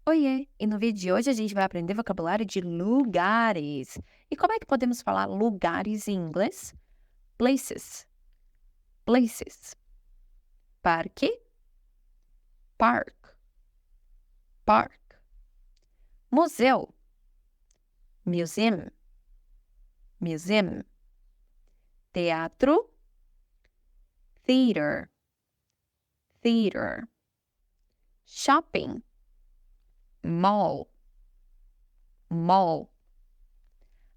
Oiê! E no vídeo de hoje a gente vai aprender vocabulário de lugares. E como é que podemos falar lugares em inglês? Places, places. Parque, park, park. Museu, museum, museum. Teatro, theater, theater. Shopping, mall, mall.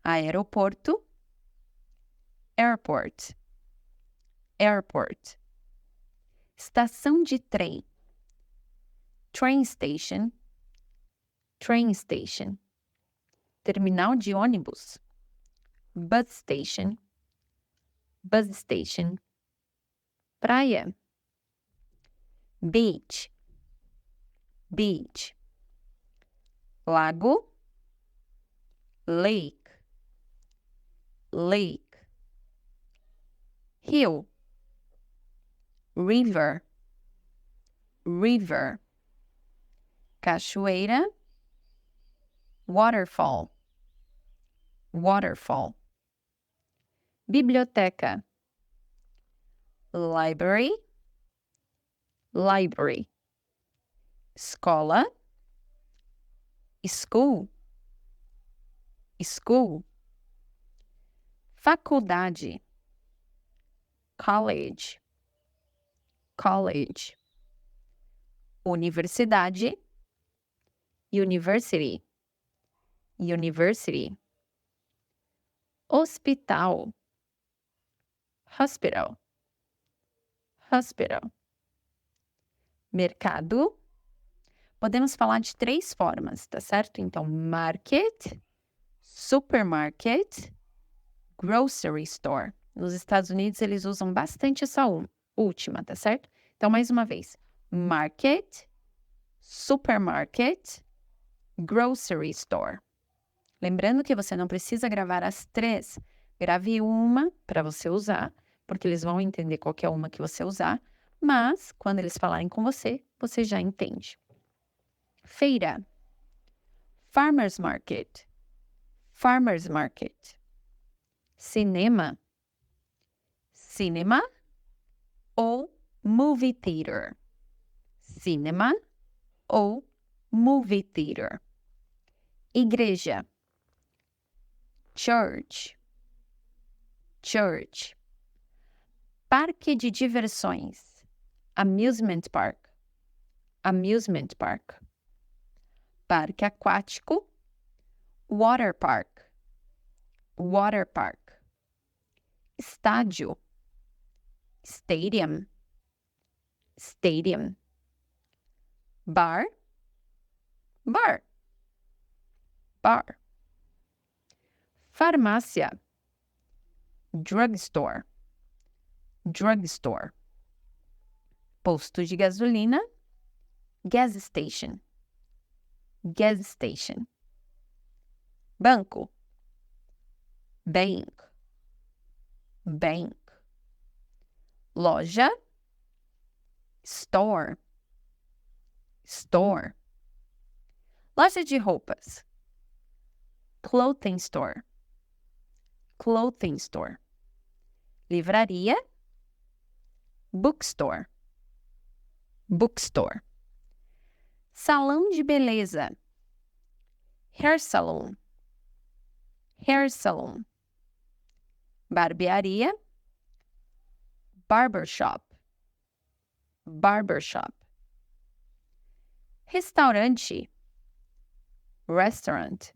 Aeroporto, airport, airport. Estação de trem, train station, train station. Terminal de ônibus, bus station, bus station. Praia, beach, beach. Lago, lake, lake. Rio, river, river. Cachoeira, waterfall, waterfall. Biblioteca, library, library. Escola, school, school. Faculdade, college, college. Universidade, university, university. Hospital, hospital, hospital. Mercado, podemos falar de 3 formas, tá certo? Então, market, supermarket, grocery store. Nos Estados Unidos, eles usam bastante essa última, tá certo? Então, mais uma vez, market, supermarket, grocery store. Lembrando que você não precisa gravar as 3. Grave uma para você usar, porque eles vão entender qualquer uma que você usar, mas quando eles falarem com você, você já entende. Feira, farmer's market, farmer's market. Cinema, cinema ou movie theater. Cinema ou movie theater. Igreja, church, church. Parque de diversões, amusement park, amusement park. Parque aquático, water park, water park. Estádio, stadium, stadium. Bar, bar, bar. Farmácia, drugstore, drugstore. Posto de gasolina, gas station, gas station. Banco, bank, bank. Loja, store, store. Loja de roupas, clothing store, clothing store. Livraria, bookstore, bookstore. Salão de beleza, hair salon, hair salon. Barbearia, barbershop, barbershop. Restaurante, restaurant,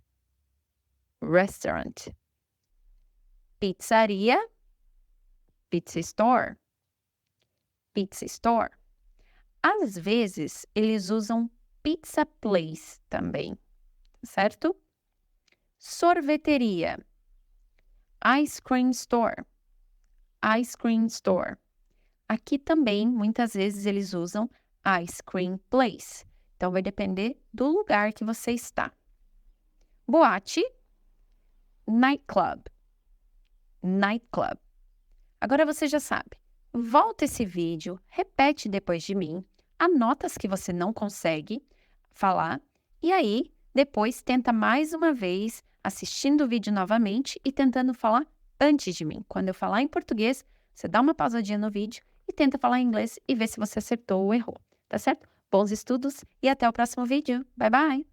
restaurant. Pizzaria, pizza store, pizza store. Às vezes, eles usam pizza place também, certo? Sorveteria, ice cream store, ice cream store. Aqui também, muitas vezes, eles usam ice cream place. Então, vai depender do lugar que você está. Boate, nightclub, nightclub. Agora você já sabe. Volta esse vídeo, repete depois de mim, anota as que você não consegue falar E aí, depois tenta mais uma vez, assistindo o vídeo novamente e tentando falar antes de mim. Quando eu falar em português, você dá uma pausadinha no vídeo e tenta falar em inglês e vê se você acertou ou errou, tá certo? Bons estudos e até o próximo vídeo. Bye, bye!